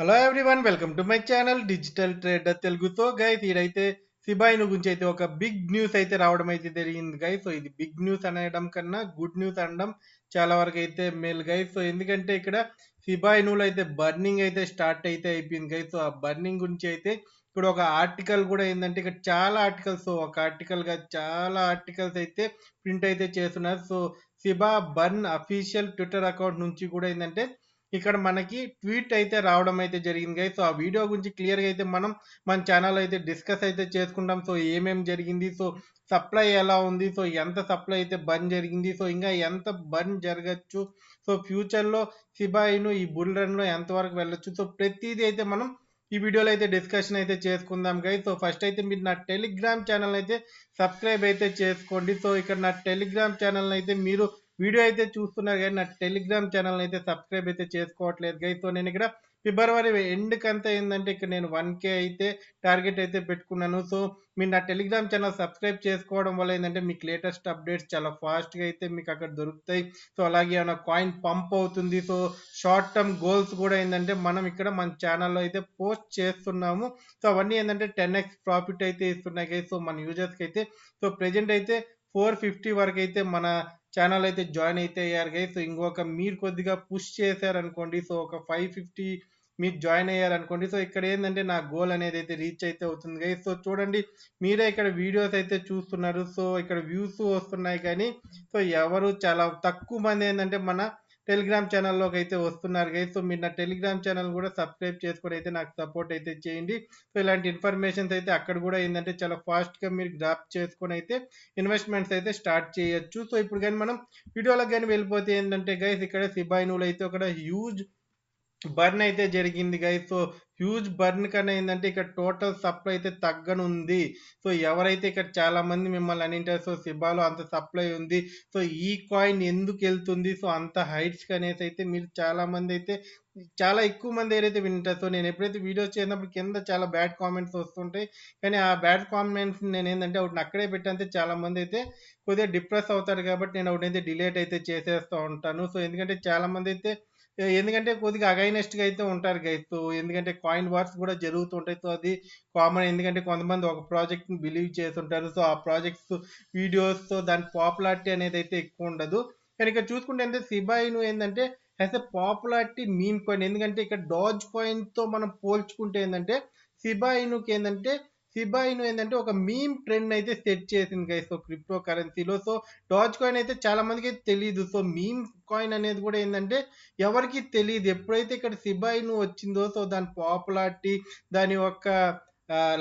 Hello everyone, welcome to my channel digital trader తెలుగుతో. Guys ఇదైతే సిబాయిను గురించి అయితే ఒక బిగ్ న్యూస్ అయితే రావడం అయితే జరిగింది గైస్. సో ఇది బిగ్ న్యూస్ అనడం కన్నా గుడ్ న్యూస్ అనడం చాలా వరకు అయితే మేలు గైస్. సో ఎందుకంటే ఇక్కడ సిబాయినులో అయితే బర్నింగ్ అయితే స్టార్ట్ అయితే అయిపోయింది గైస్. సో ఆ బర్నింగ్ గురించి అయితే ఇక్కడ ఒక ఆర్టికల్ కూడా ఏంటంటే ఇక్కడ చాలా ఆర్టికల్స్, ఒక ఆర్టికల్ గా చాలా ఆర్టికల్స్ అయితే ప్రింట్ అయితే చేస్తున్నారు. So Shiba burn official Twitter account నుంచి కూడా ఏంటంటే ఇక్కడ మనకి ట్వీట్ అయితే రావడం అయితే జరిగింది గైస్. సో ఆ వీడియో గురించి క్లియర్ గా అయితే మన ఛానల్ అయితే డిస్కస్ అయితే చేసుకుంటాం. సో ఏమేం జరిగింది, సో సప్లై ఎలా ఉంది, సో ఎంత సప్లై అయితే బంద్ జరిగింది, సో ఇంకా ఎంత బంద్ జరగచ్చు, సో ఫ్యూచర్ లో సిబాయిను ఈ బుల్ రన్ లో ఎంత వరకు వెళ్ళొచ్చు, సో ప్రతిదీ అయితే మనం ఈ వీడియోలో అయితే డిస్కషన్ అయితే చేసుకుందాం గైస్. సో ఫస్ట్ అయితే మీరు నా టెలిగ్రామ్ ఛానల్ అయితే సబ్స్క్రైబ్ అయితే చేసుకోండి. సో ఇక్కడ నా టెలిగ్రామ్ ఛానల్ అయితే మీరు వీడియో అయితే చూస్తున్నారు కానీ నా టెలిగ్రామ్ ఛానల్ అయితే సబ్స్క్రైబ్ అయితే చేసుకోవట్లేదు గైస్. సో నేను ఇక్కడ ఫిబ్రవరి ఎండ్కి అంతా ఏంటంటే ఇక్కడ నేను 1K అయితే టార్గెట్ అయితే పెట్టుకున్నాను. సో మీరు నా టెలిగ్రామ్ ఛానల్ సబ్స్క్రైబ్ చేసుకోవడం వల్ల ఏంటంటే మీకు లేటెస్ట్ అప్డేట్స్ చాలా ఫాస్ట్గా అయితే మీకు అక్కడ దొరుకుతాయి. సో అలాగే ఏమైనా కాయిన్ పంప్ అవుతుంది. సో షార్ట్ టర్మ్ గోల్స్ కూడా ఏంటంటే మనం ఇక్కడ మన ఛానల్లో అయితే పోస్ట్ చేస్తున్నాము. సో అవన్నీ ఏంటంటే 10x ప్రాఫిట్ అయితే ఇస్తున్నాయి గైస్. సో మన యూజర్స్కి అయితే సో ప్రెజెంట్ అయితే 450 వరకు అయితే మన ఛానల్ అయితే జాయిన్ అయితే అయ్యారు గైస్. సో ఇంకొక మీరు కొద్దిగా పుష్ చేశారనుకోండి, సో ఒక 550 మీరు జాయిన్ అయ్యారనుకోండి, సో ఇక్కడ ఏంటంటే నా గోల్ అనేది అయితే రీచ్ అయితే అవుతుంది గైస్. సో చూడండి, మీరే ఇక్కడ వీడియోస్ అయితే చూస్తున్నారు. సో ఇక్కడ వ్యూస్ వస్తున్నాయి కానీ సో ఎవరు చాలా తక్కువ మంది ఏంటంటే మన టెలిగ్రామ్ ఛానల్లోకి అయితే వస్తున్నారు గైస్. సో మీరు నా టెలిగ్రామ్ ఛానల్ కూడా సబ్స్క్రైబ్ చేసుకొని అయితే నాకు సపోర్ట్ అయితే చేయండి. సో ఇలాంటి ఇన్ఫర్మేషన్స్ అయితే అక్కడ కూడా ఏంటంటే చాలా ఫాస్ట్గా మీరు గ్రాప్ చేసుకొని అయితే ఇన్వెస్ట్మెంట్స్ అయితే స్టార్ట్ చేయొచ్చు. సో ఇప్పుడు కానీ మనం వీడియోలకు కానీ వెళ్ళిపోతే ఏంటంటే గైస్ ఇక్కడ సిబాయినులు అయితే ఒక హ్యూజ్ బర్న్ అయితే జరిగింది గైస్. సో హ్యూజ్ బర్న్ కన్నా ఏంటంటే ఇక్కడ టోటల్ సప్లై అయితే తగ్గనుంది. సో ఎవరైతే ఇక్కడ చాలా మంది మిమ్మల్ని అనింటారు సో సిబాలో అంత సప్లై ఉంది, సో ఈ కాయిన్ ఎందుకు వెళ్తుంది, సో అంత హైట్స్ అనేసి అయితే మీరు చాలా మంది అయితే చాలా ఎక్కువ మంది ఏదైతే వింటారు. సో నేను ఎప్పుడైతే వీడియోస్ చేసినప్పుడు కింద చాలా బ్యాడ్ కామెంట్స్ వస్తుంటాయి. కానీ ఆ బ్యాడ్ కామెంట్స్ నేను ఏంటంటే ఒకటి అక్కడే పెట్టంతే చాలా మంది అయితే కొద్దిగా డిప్రెస్ అవుతారు కాబట్టి నేను ఒకటైతే డిలేట్ అయితే చేసేస్తూ ఉంటాను. సో ఎందుకంటే చాలా మంది అయితే ఎందుకంటే కొద్దిగా అగైనెస్ట్గా అయితే ఉంటారు గైస్. సో ఎందుకంటే కాయిన్ వార్స్ కూడా జరుగుతుంటాయి. సో అది కామన్. ఎందుకంటే కొంతమంది ఒక ప్రాజెక్ట్ని బిలీవ్ చేస్తుంటారు. సో ఆ ప్రాజెక్ట్స్ వీడియోస్ తో దాని పాపులారిటీ అనేది అయితే ఎక్కువ ఉండదు. కానీ ఇక్కడ చూసుకుంటే అంటే సిబాయిను ఏంటంటే as a popularity meme coin. ఎందుకంటే ఇక్కడ డాజ్ కాయిన్ తో మనం పోల్చుకుంటే ఏంటంటే సిబాయినుకి ఏంటంటే సిబాయిను ఏంటంటే ఒక మీమ్ ట్రెండ్ అయితే సెట్ చేసింది గైస్. సో క్రిప్టో కరెన్సీలో సో డాజ్ కాయిన్ అయితే చాలా మందికి తెలియదు. సో మీమ్ కాయిన్ అనేది కూడా ఏంటంటే ఎవరికి తెలియదు. ఎప్పుడైతే ఇక్కడ సిబాయిను వచ్చిందో సో దాని పాపులారిటీ, దాని యొక్క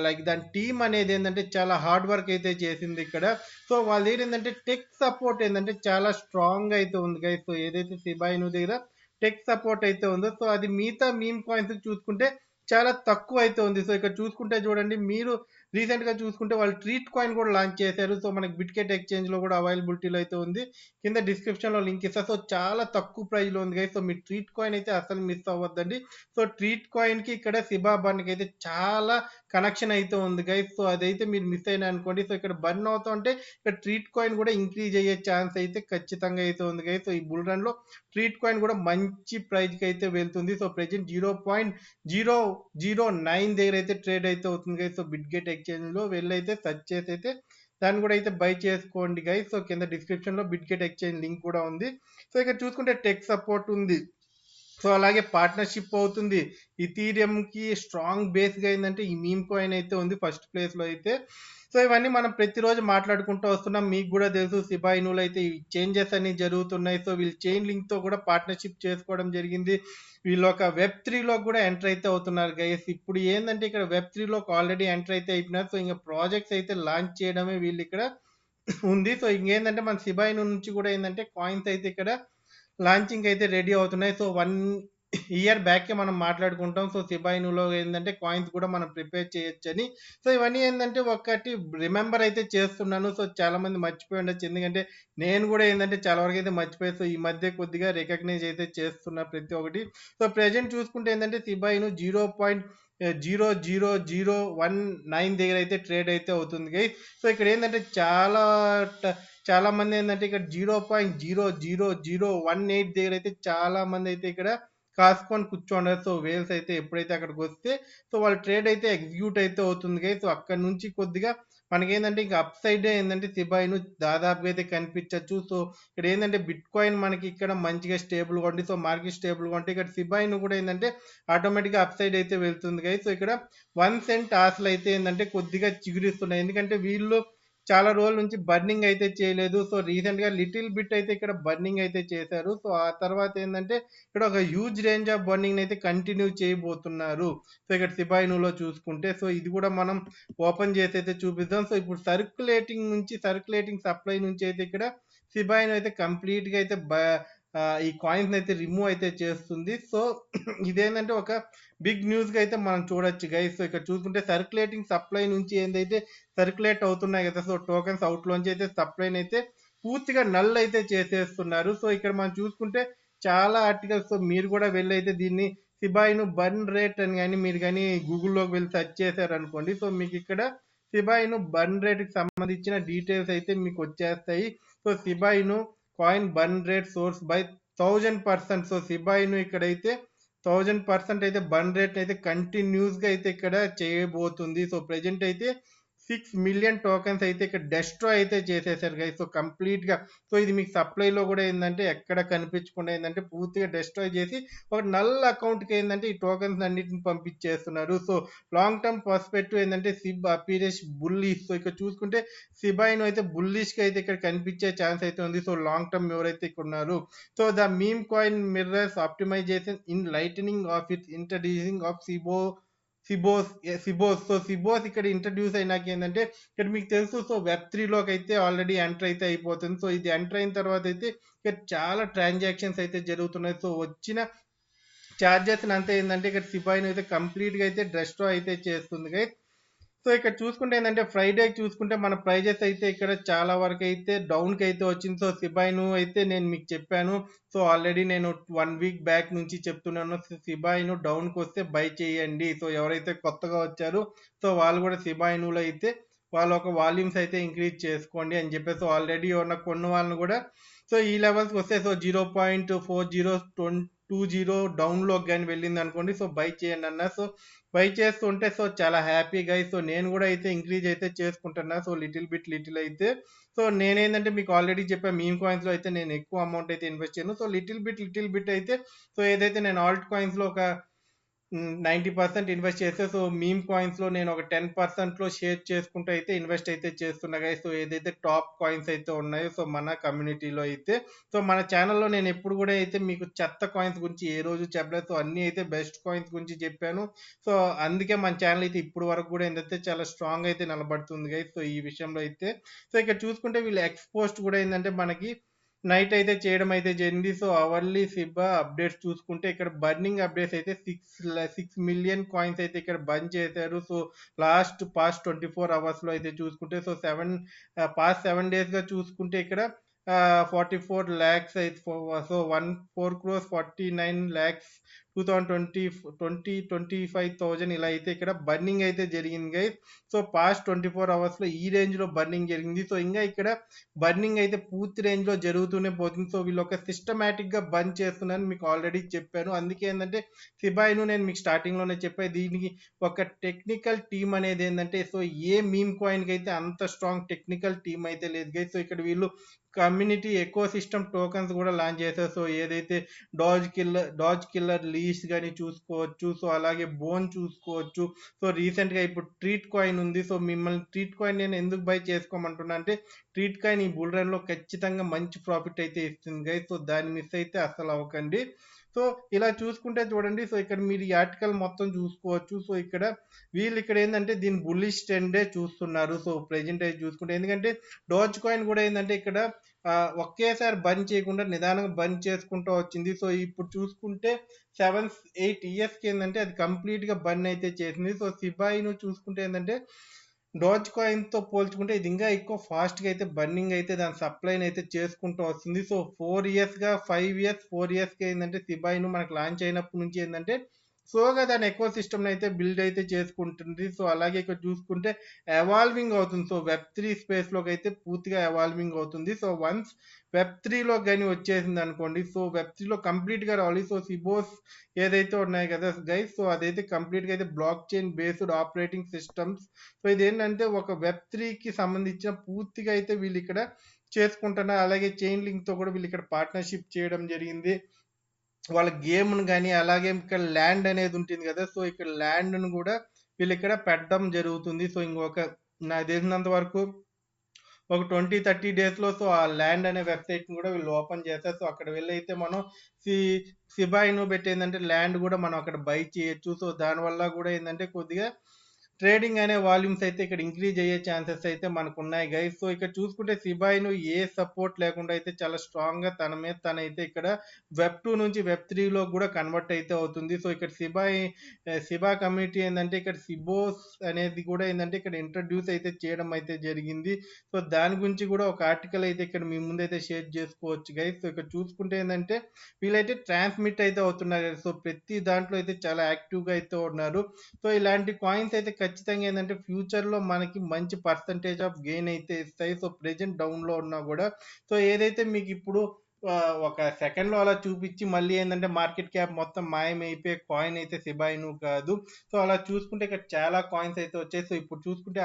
లైక్ దాని టీమ్ అనేది ఏంటంటే చాలా హార్డ్ వర్క్ అయితే చేసింది ఇక్కడ. సో వాళ్ళ దగ్గర ఏంటంటే టెక్ సపోర్ట్ ఏంటంటే చాలా స్ట్రాంగ్ అయితే ఉంది గైస్. సో ఏదైతే సిబాయిను దగ్గర టెక్ సపోర్ట్ అయితే ఉందో సో అది మిగతా మీమ్ కాయిన్స్ చూసుకుంటే చాలా తక్కువ అయితే ఉంది. సో ఇక్కడ చూసుకుంటే చూడండి, మీరు రీసెంట్ గా చూసుకుంటే వాళ్ళు ట్రీట్ కాయిన్ కూడా లాంచ్ చేశారు. సో మనకి బిట్కెట్ ఎక్స్చేంజ్ లో కూడా అవైలబిలిటీలో అయితే ఉంది. కింద డిస్క్రిప్షన్ లో లింక్ ఇస్తా. సో చాలా తక్కువ ప్రైస్ లో ఉంది గైస్. సో మీ ట్రీట్ కాయిన్ అయితే అసలు మిస్ అవ్వద్దండి. సో ట్రీట్ కాయిన్ కి ఇక్కడ సిబా బర్న్ కి అయితే చాలా కనెక్షన్ అయితే ఉంది గైస్. సో అదైతే మీరు మిస్ అయినా అనుకోండి, సో ఇక్కడ బర్న్ అవుతా ఉంటే ఇక్కడ ట్రీట్ కాయిన్ కూడా ఇంక్రీజ్ అయ్యే ఛాన్స్ అయితే ఖచ్చితంగా అయితే ఉంది గైస్. సో ఈ బుల్ రన్ లో ట్రీట్ కాయిన్ కూడా మంచి ప్రైస్ కి అయితే వెళ్తుంది. సో ప్రెజెంట్ 0.009 దగ్గర అయితే ట్రేడ్ అయితే అవుతుంది గైస్. సో బిట్గెట్ ఎక్స్చేంజ్ లో వెళ్ళి అయితే సెర్చ్ చేసి అయితే దాన్ని కూడా అయితే బై చేసుకోండి గైస్. సో కింద డిస్క్రిప్షన్ లో బిట్గెట్ ఎక్స్చేంజ్ లింక్ కూడా ఉంది. సో ఇక్కడ చూసుకుంటే టెక్ సపోర్ట్ ఉంది. సో అలాగే పార్ట్నర్షిప్ అవుతుంది. ఇథీరియం కి స్ట్రాంగ్ బేస్ గా ఏంటంటే ఈ మీమ్ కాయిన్ అయితే ఉంది ఫస్ట్ ప్లేస్ లో అయితే. సో ఇవన్నీ మనం ప్రతిరోజు మాట్లాడుకుంటూ వస్తున్నాం. మీకు కూడా తెలుసు సిబాయినులు అయితే ఈ చేంజెస్ అన్ని జరుగుతున్నాయి. సో వీళ్ళు చైన్ లింక్ తో కూడా పార్ట్నర్షిప్ చేసుకోవడం జరిగింది. వీళ్ళు ఒక వెబ్ 3 లో కూడా ఎంటర్ అయితే అవుతున్నారు గైస్. ఇప్పుడు ఏంటంటే ఇక్కడ వెబ్ 3 లోకి ఆల్రెడీ ఎంటర్ అయితే అయిపోయినారు. సో ఇంకా ప్రాజెక్ట్స్ అయితే లాంచ్ చేయడమే వీళ్ళు ఇక్కడ ఉంది. సో ఇంకేంటంటే మన సిబాయిను నుంచి కూడా ఏంటంటే కాయిన్స్ అయితే ఇక్కడ లాంచింగ్ అయితే రెడీ అవుతున్నాయి. సో 1 ఇయర్ బ్యాక్ మనం మాట్లాడుకుంటాం. సో సిబాయినులో ఏంటంటే కాయిన్స్ కూడా మనం ప్రిపేర్ చేయొచ్చని. సో ఇవన్నీ ఏంటంటే ఒకటి రిమెంబర్ అయితే చేస్తున్నాను. సో చాలా మంది మర్చిపోయి ఉండొచ్చు. ఎందుకంటే నేను కూడా ఏంటంటే చాలా వరకు అయితే మర్చిపోయి, సో ఈ మధ్య కొద్దిగా రికగ్నైజ్ అయితే చేస్తున్నా ప్రతి ఒక్కటి. సో ప్రెజెంట్ చూసుకుంటే ఏంటంటే సిబాయిను 0.00019 దగ్గర అయితే ట్రేడ్ అయితే అవుతుంది గైస్. సో ఇక్కడ ఏంటంటే చాలా మంది ఏంటంటే ఇక్కడ 0.00018 దగ్గర అయితే చాలా మంది అయితే ఇక్కడ కాసుకొని కూర్చోండారు. సో వేల్స్ అయితే ఎప్పుడైతే అక్కడికి వస్తే సో వాళ్ళ ట్రేడ్ అయితే ఎగ్జిక్యూట్ అయితే అవుతుంది గైస్. సో అక్కడ నుంచి కొద్దిగా మనకేందంటే ఇంకా అప్ సైడే ఏందంటే సిబా ఇను దాదాపుగా అయితే కనిపించచ్చు. సో ఇక్కడ ఏందంటే బిట్ కాయిన్ మనకి ఇక్కడ మంచిగా స్టేబుల్‌గా ఉండి సో మార్కెట్ స్టేబుల్‌గా ఉంటే ఇక్కడ సిబా ఇను కూడా ఏందంటే ఆటోమేటిక్‌గా అప్ సైడ్ అయితే వెళ్తుంది గైస్. సో ఇక్కడ 1 సెంట్ ఆశలైతే ఏందంటే కొద్దిగా చిగురిస్తున్నాయి. ఎందుకంటే వీళ్ళు చాలా రోజుల నుంచి బర్నింగ్ అయితే చేయలేదు. సో రీసెంట్‌గా లిటిల్ బిట్ అయితే ఇక్కడ బర్నింగ్ అయితే చేశారు. సో ఆ తర్వాత ఏందంటే ఇక్కడ ఒక హ్యూజ్ రేంజ్ ఆఫ్ బర్నింగ్‌నైతే కంటిన్యూ చేయబోతున్నారు. సో ఇక్కడ సిబా ఇనులో చూసుకుంటే సో ఇది కూడా మనం ఓపెన్ చేసి అయితే చూపిద్దాం. సో ఇప్పుడు సర్క్యులేటింగ్ సప్లై నుంచి అయితే ఇక్కడ సిబా ఇను అయితే కంప్లీట్‌గా అయితే ఈ కాయిన్స్ అయితే రిమూవ్ అయితే చేస్తుంది. సో ఇదేంటంటే ఒక బిగ్ న్యూస్‌గా అయితే మనం చూడొచ్చు గైస్. సో ఇక్కడ చూసుకుంటే సర్క్యులేటింగ్ సప్లై నుంచి ఏందైతే సర్క్యులేట్ అవుతున్నాయి కదా! సో టోకెన్స్ అవుట్‌లోంచి అయితే సప్లైని అయితే పూర్తిగా నల్ అయితే చేసేస్తున్నారు. సో ఇక్కడ మనం చూసుకుంటే చాలా ఆర్టికల్స్ మీరు కూడా వెళ్ళైతే దీన్ని షిబా ఇను బర్న్ రేట్ అని గాని మీరు గాని గూగుల్‌లోకి వెళ్లి సెర్చ్ చేశారనుకోండి. సో మీకు ఇక్కడ షిబా ఇను బర్న్ రేట్‌కి సంబంధించిన డీటెయిల్స్ అయితే మీకు వచ్చేస్తాయి. సో షిబా ఇను coin burn rate source by 1000%. So Shiba ఇను ఇక్కడైతే 1000% అయితే బర్న్ రేట్ అయితే కంటిన్యూస్‌గా అయితే ఇక్కడ చేయబోతుంది. సో ప్రెజెంట్ అయితే 6 మిలియన్ టోకెన్స్ అయితే ఇక్కడ డెస్ట్రాయ్ అయితే చేసేసారు గైస్. సో కంప్లీట్‌గా సో ఇది మీకు సప్లైలో కూడా ఏందంటే ఎక్కడ కనిపించకుండా ఏందంటే పూర్తిగా డెస్ట్రాయ్ చేసి ఒక నల్ అకౌంట్‌కి ఏందంటే ఈ టోకెన్స్ అన్నిటిని పంపించేస్తున్నారు. సో లాంగ్ టర్మ్ పర్స్పెక్టివ్ ఏందంటే సిబ్ అపీరెన్స్ బుల్లిష్. సో ఇక్కడ చూసుకుంటే షిబా ఇను అయితే బుల్లిష్‌గా అయితే ఇక్కడ కనిపించే ఛాన్స్ అయితే ఉంది. సో లాంగ్ టర్మ్ ఎవరైతే ఇక్కడ ఉన్నారు. So the meme coin mirrors optimization in lightning of its introducing of ShibOS. So ShibOS ఇక్కడ ఇంట్రడ్యూస్ అయినాక ఏంటంటే ఇక్కడ మీకు తెలుసు సో వెబ్ 3 లోకి అయితే ఆల్రెడీ ఎంటర్ అయితే అయిపోతుంది. సో ఇది ఎంటర్ అయిన తర్వాత అయితే ఇక్కడ చాలా ట్రాన్సాక్షన్స్ అయితే జరుగుతున్నాయి. సో వచ్చిన చార్జెస్ అంతా ఏంటంటే ఇక్కడ సిపాయిని అయితే కంప్లీట్ గా అయితే డెస్ట్రాయ్ అయితే చేస్తుంది గైస్. సో ఇక్కడ చూసుకుంటే ఏంటంటే ఫ్రైడే చూసుకుంటే మన ప్రైజెస్ అయితే ఇక్కడ చాలా వరకు అయితే డౌన్ కి అయితే వచ్చింది. సో సిబాయిను అయితే నేను మీకు చెప్పాను. సో ఆల్రెడీ నేను 1 వీక్ బ్యాక్ నుంచి చెప్తున్నాను. సిబాయిను డౌన్ కి వస్తే బై చేయండి. సో ఎవరైతే కొత్తగా వచ్చారో సో వాళ్ళు కూడా సిబాయినులో అయితే వాళ్ళ ఒక వాల్యూమ్స్ అయితే ఇంక్రీజ్ చేసుకోండి అని చెప్పేసి ఆల్రెడీ ఉన్న కొన్న వాళ్ళని కూడా సో ఈ లెవెల్స్ వస్తే సో 0.4020 డౌన్లోకి కానీ వెళ్ళింది అనుకోండి. సో బై చేయండి అన్న. సో బై చేస్తుంటే సో చాలా హ్యాపీగా సో నేను కూడా అయితే ఇంక్రీజ్ అయితే చేసుకుంటున్నా. సో లిటిల్ అయితే సో నేనేంటంటే మీకు ఆల్రెడీ చెప్పా మీమ్ కాయిన్స్ లో అయితే నేను ఎక్కువ అమౌంట్ అయితే ఇన్వెస్ట్ చేయను. సో లిటిల్ బిట్ అయితే సో ఏదైతే నేను ఆల్ట్ కాయిన్స్ లో ఒక 90% ఇన్వెస్ట్ చేస్తే సో మీమ్ కాయిన్స్ లో నేను ఒక 10% లో షేర్ చేసుకుంటూ అయితే ఇన్వెస్ట్ అయితే చేస్తున్నా గైస్. సో ఏదైతే టాప్ కాయిన్స్ అయితే ఉన్నాయో సో మన కమ్యూనిటీలో అయితే సో మన ఛానల్లో నేను ఎప్పుడు కూడా అయితే మీకు చెత్త కాయిన్స్ గురించి ఏ రోజు చెప్పలేదు. సో అన్ని అయితే బెస్ట్ కాయిన్స్ గురించి చెప్పాను. సో అందుకే మన ఛానల్ అయితే ఇప్పుడు వరకు కూడా ఏంటంటే చాలా స్ట్రాంగ్ అయితే నిలబడుతుంది గైస్. సో ఈ విషయంలో అయితే సో ఇక్కడ చూసుకుంటే వీళ్ళు ఎక్స్పోస్ట్ కూడా ఏంటంటే మనకి నైట్ అయితే చేయడం అయితే జరిగింది. సో అవర్లీ సిబా అప్డేట్స్ చూసుకుంటే ఇక్కడ బర్నింగ్ అప్డేట్స్ అయితే 6 మిలియన్ కాయిన్స్ అయితే ఇక్కడ బర్న్ చేశారు. సో పాస్ట్ 24 అవర్స్ లో అయితే చూసుకుంటే సో పాస్ట్ 7 డేస్ గా చూసుకుంటే ఇక్కడ 44 lakhs అయితే సో 1 4 crores 49 lakhs 2025,000 ఇలా అయితే ఇక్కడ బర్నింగ్ అయితే జరిగింది గైస్. సో పాస్ట్ 24 అవర్స్ లో ఈ రేంజ్ లో బర్నింగ్ జరిగింది. సో ఇంకా ఇక్కడ బర్నింగ్ అయితే పూర్తి రేంజ్ లో జరుగుతూనే పోతుంది. సో వీళ్ళు ఒక సిస్టమేటిక్ గా బర్న్ చేస్తున్నారని మీకు ఆల్రెడీ చెప్పాను. అందుకే ఏంటంటే సిబాయిను నేను మీకు స్టార్టింగ్ లోనే చెప్పాను. దీనికి ఒక టెక్నికల్ టీమ్ అనేది ఏంటంటే సో ఏ మీమ్ కాయిన్ కి అయితే అంత స్ట్రాంగ్ టెక్నికల్ టీమ్ అయితే లేదు గైస్. సో ఇక్కడ వీళ్ళు కమ్యూనిటీ ఎకో సిస్టమ్ టోకన్స్ కూడా లాంచ్ చేశారు. సో ఏదైతే డాజ్ కిల్లర్ లీస్ కానీ చూసుకోవచ్చు. సో అలాగే బోన్ చూసుకోవచ్చు. సో రీసెంట్ గా ఇప్పుడు ట్రీట్ కాయిన్ ఉంది. సో మిమ్మల్ని ట్రీట్ కాయిన్ నేను ఎందుకు బై చేసుకోమంటున్నా అంటే ట్రీట్ కాయిన్ ఈ బుల్ రన్ లో ఖచ్చితంగా మంచి ప్రాఫిట్ అయితే ఇస్తుంది గైస్. సో దాన్ని మిస్ అయితే అస్సలు అవ్వకండి. సో ఇలా చూసుకుంటే చూడండి. సో ఇక్కడ మీరు ఈ ఆర్టికల్ మొత్తం చూసుకోవచ్చు. సో ఇక్కడ వీళ్ళు ఇక్కడ ఏంటంటే దీని బుల్లిష్ ట్రెండే చూస్తున్నారు. సో ప్రెజెంట్ అయితే చూసుకుంటే ఎందుకంటే డోజ్ కాయిన్ కూడా ఏంటంటే ఇక్కడ ఒకేసారి బంద్ చేయకుండా నిదానంగా బంద్ చేసుకుంటూ వచ్చింది. సో ఇప్పుడు చూసుకుంటే 7-8 ఇయర్స్ కి ఏంటంటే అది కంప్లీట్ గా బంద్ అయితే చేసింది. సో సిబాయిను చూసుకుంటే ఏంటంటే డోజ్ కాయిన్ తో పోల్చుకుంటే ఇది ఇంకా ఎక్కువ ఫాస్ట్ గా అయితే బర్నింగ్ అయితే దాని సప్లైని అయితే చేసుకుంటూ వస్తుంది. సో 4 ఇయర్స్ గా 5 ఇయర్స్ 4 ఇయర్స్ కి ఏంటంటే సిబాయిను మనకు లాంచ్ అయినప్పటి నుంచి ఏంటంటే స్లోగా దాని ఎకో సిస్టమ్‌ని అయితే బిల్డ్ అయితే చేసుకుంటుంది. సో, అలాగే ఇక్కడ చూసుకుంటే ఎవాల్వింగ్ అవుతుంది. సో, వెబ్3 స్పేస్‌లోకైతే పూర్తిగా ఎవాల్వింగ్ అవుతుంది. సో, వన్స్ వెబ్3లో గాని వచ్చేసిందనుకోండి. సో, వెబ్3లో కంప్లీట్‌గా రావాలి. సో, సిబోస్ ఏదైతే ఉన్నాయి కదా గైస్. సో, అదైతే కంప్లీట్‌గా అయితే block chain based operating systems. So, ఇదేంటంటే ఒక వెబ్3కి సంబంధించిన పూర్తిగా అయితే వీళ్ళిక్కడ చేసుకుంటున్నారు. అలాగే చైన్ లింక్‌తో కూడా వీళ్ళిక్కడ పార్ట్నర్‌షిప్ చేయడం జరిగింది. వాళ్ళ గేమ్‌ని గాని, అలాగే ఇక్కడ ల్యాండ్ అనేది ఉంటుంది గదా! సో, ఇక్కడ ల్యాండ్‌ను గూడా వీళ్ళిక్కడ పెట్టడం జరుగుతుంది. సో, ఇంకొక నాకు తెలిసినంత వరకు ఒక 20, 30 డేస్‌లో సో, ఆ ల్యాండ్ అనే వెబ్‌సైట్‌ని గూడా వీళ్ళు ఓపెన్ చేశారు. సో, అక్కడ వెళ్లయితే మనం సి షిబా ఇను పెట్టి ఏందంటే ల్యాండ్ గూడా మనం అక్కడ బై చేయొచ్చు. సో, దానివల్ల గూడా ఏందంటే కొద్దిగా ట్రేడింగ్ అనే వాల్యూమ్స్ అయితే ఇక్కడ ఇంక్రీజ్ అయ్యే ఛాన్సెస్ అయితే మనకున్నాయి గైస్. సో, ఇక్కడ చూసుకుంటే షిబా ఇను ఏ సపోర్ట్ లేకుండా అయితే చాలా స్ట్రాంగ్‌గా తన మీద తనైతే ఇక్కడ వెబ్2 నుంచి వెబ్3లో గూడా కన్వర్ట్ అయితే అవుతుంది. సో, ఇక్కడ షిబా కమ్యూనిటీ ఏందంటే ఇక్కడ సిబోస్ అనేది కూడా ఏందంటే ఇక్కడ ఇంట్రొడ్యూస్ అయితే చేయడం అయితే జరిగింది. సో, దాని గురించి కూడా ఒక ఆర్టికల్ అయితే ఇక్కడ మీ ముందైతే షేర్ చేసుకోవచ్చు గైస్. సో, ఇక్కడ చూసుకుంటే ఏందంటే వీళ్ళైతే ట్రాన్స్మిట్ అయితే అవుతున్నారు. సో, ప్రతి దాంట్లో అయితే చాలా యాక్టివ్‌గా అయితే ఉన్నారు. సో, ఇలాంటి కాయిన్స్ అయితే ఖచ్చితంగా ఏందంటే ఫ్యూచర్‌లో మనకి మంచి పర్సెంటేజ్ ఆఫ్ గెయిన్ అయితే ఇస్తాయి. సో, ప్రెజెంట్ డౌన్‌లో ఉన్నా గూడా సో, ఏదైతే మీకిప్పుడు ఒక సెకండ్‌లో అలా చూపిచ్చి మళ్ళీ ఏందంటే మార్కెట్ క్యాప్ మొత్తం మాయమైపోయే కాయిన్ అయితే షిబా ఇను కాదు. సో, అలా చూసుకుంటే ఇక్కడ చాలా కాయిన్స్ అయితే వచ్చాయి. సో, ఇప్పుడు చూసుకుంటే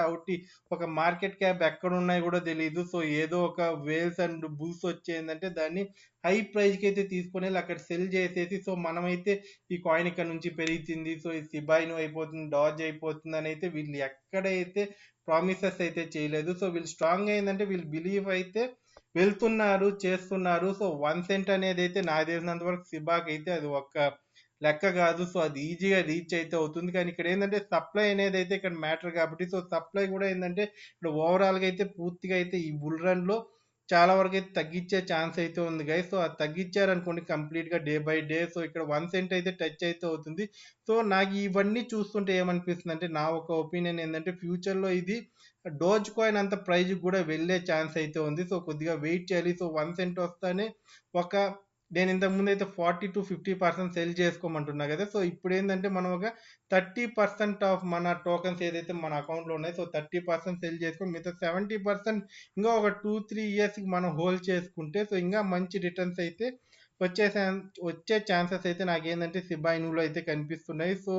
ఒక మార్కెట్ క్యాప్ ఎక్కడున్నాయో గూడా తెలీదు. సో, ఏదో ఒక వేల్స్ అండ్ బుల్స్ వచ్చి ఏందంటే దాన్ని హై ప్రైస్‌కి అయితే తీసుకొనెళ్ళి అక్కడ సెల్ చేసేసి సో, మనమైతే ఈ కాయిన్ ఇక్కడ నుంచి పెరుగుతుంది. సో, ఇది షిబా ఇను అయిపోతుంది, డాజ్ అయిపోతుందనైతే వీళ్ళు ఎక్కడైతే ప్రామిసెస్ అయితే చేయలేదు. సో, వీళ్ళు స్ట్రాంగ్‌గా ఏందంటే వీళ్ళు బిలీవ్ అయితే వెళ్తున్నారు, చేస్తున్నారు. సో, 1 సెంట్ అనేదైతే నాకు తెలిసినంత వరకు షిబాకైతే అది ఒక లెక్క గాదు. సో, అది ఈజీగా రీచ్ అయితే అవుతుంది. కానీ ఇక్కడేందంటే సప్లై అనేదైతే ఇక్కడ మ్యాటర్ కాబట్టి సో, సప్లై గూడా ఏందంటే ఇప్పుడు ఓవరాల్‌గా అయితే పూర్తిగా అయితే ఈ బుల్ రన్‌లో చాలా వరకైతే తగ్గిచ్చే ఛాన్స్ అయితే ఉంది గైస్. సో, అది తగ్గిచ్చారనుకోండి కంప్లీట్‌గా డే బై డే సో, ఇక్కడ 1 సెంట్ అయితే టచ్ అయితే అవుతుంది. సో, నాకు ఇవన్నీ చూస్తుంటే ఏమనిపిస్తుందంటే నా ఒక ఒపీనియన్ ఏందంటే ఫ్యూచర్‌లో ఇది డోజ్ కాయిన్ అంత ప్రైజ్‌కి గూడా వెళ్ళే ఛాన్స్ అయితే ఉంది. సో, కొద్దిగా వెయిట్ చేయాలి. సో, 1 సెంట్ వస్తానే ఒక నేను ఇంతకు ముందైతే 40-50% సెల్ చేసుకోమంటున్నా గదా! సో, ఇప్పుడేందంటే మనం ఒక 30% ఆఫ్ మన టోకెన్స్ ఏదైతే మన అకౌంట్‌లో ఉన్నాయో సో, 30% సెల్ చేసుకొని మిగతా 70% ఇంకా ఒక 2, 3 ఇయర్స్‌కి మనం హోల్డ్ చేసుకుంటే సో, ఇంగా మంచి రిటర్న్స్ అయితే వచ్చేసాన్ వచ్చే ఛాన్సెస్ అయితే నాకేందంటే షిబా ఇనులో అయితే కనిపిస్తున్నాయి. సో,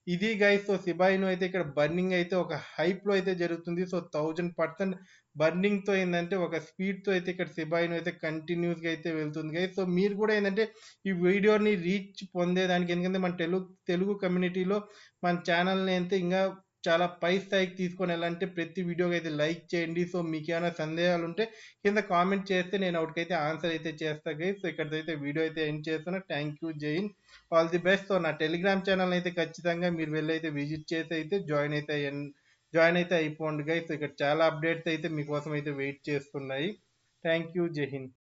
ఇది గైస్ సో, షిబా ఇను అయితే ఇక్కడ బర్నింగ్ అయితే ఒక హైప్‌లో అయితే జరుగుతుంది. సో, 1000% బర్నింగ్‌తో ఏందంటే ఒక స్పీడ్‌తో అయితే ఇక్కడ షిబా ఇను అయితే కంటిన్యూస్‌గా అయితే వెళ్తుంది గైస్. సో, మీరు కూడా ఏందంటే ఈ వీడియోని రీచ్ పొందేదానికి ఎందుకంటే మన తెలుగు కమ్యూనిటీలో మన ఛానెల్‌ని అయితే ఇంగా చాలా పై స్థాయికి తీసుకొనెళ్ళాలంటే ప్రతి వీడియోకైతే లైక్ చేయండి. సో, మీకేమైనా సందేహాలుంటే కింద కామెంట్ చేస్తే నేను వాటికైతే ఆన్సర్ అయితే చేస్తా గైస్. సో, ఇక్కడితో వీడియో అయితే ఎండ్ చేస్తున్నా. Thank you. Jai Hind. All the best. So, నా టెలిగ్రామ్ ఛానెల్ అయితే ఖచ్చితంగా మీరు వెళ్ళైతే విజిట్ చేసి అయితే జాయిన్ అయితే అయిపోండి గైస్. ఇక్కడ చాలా అప్డేట్స్ అయితే మీకోసం అయితే వెయిట్ చేస్తున్నాయి. Thank you. జై హింద్.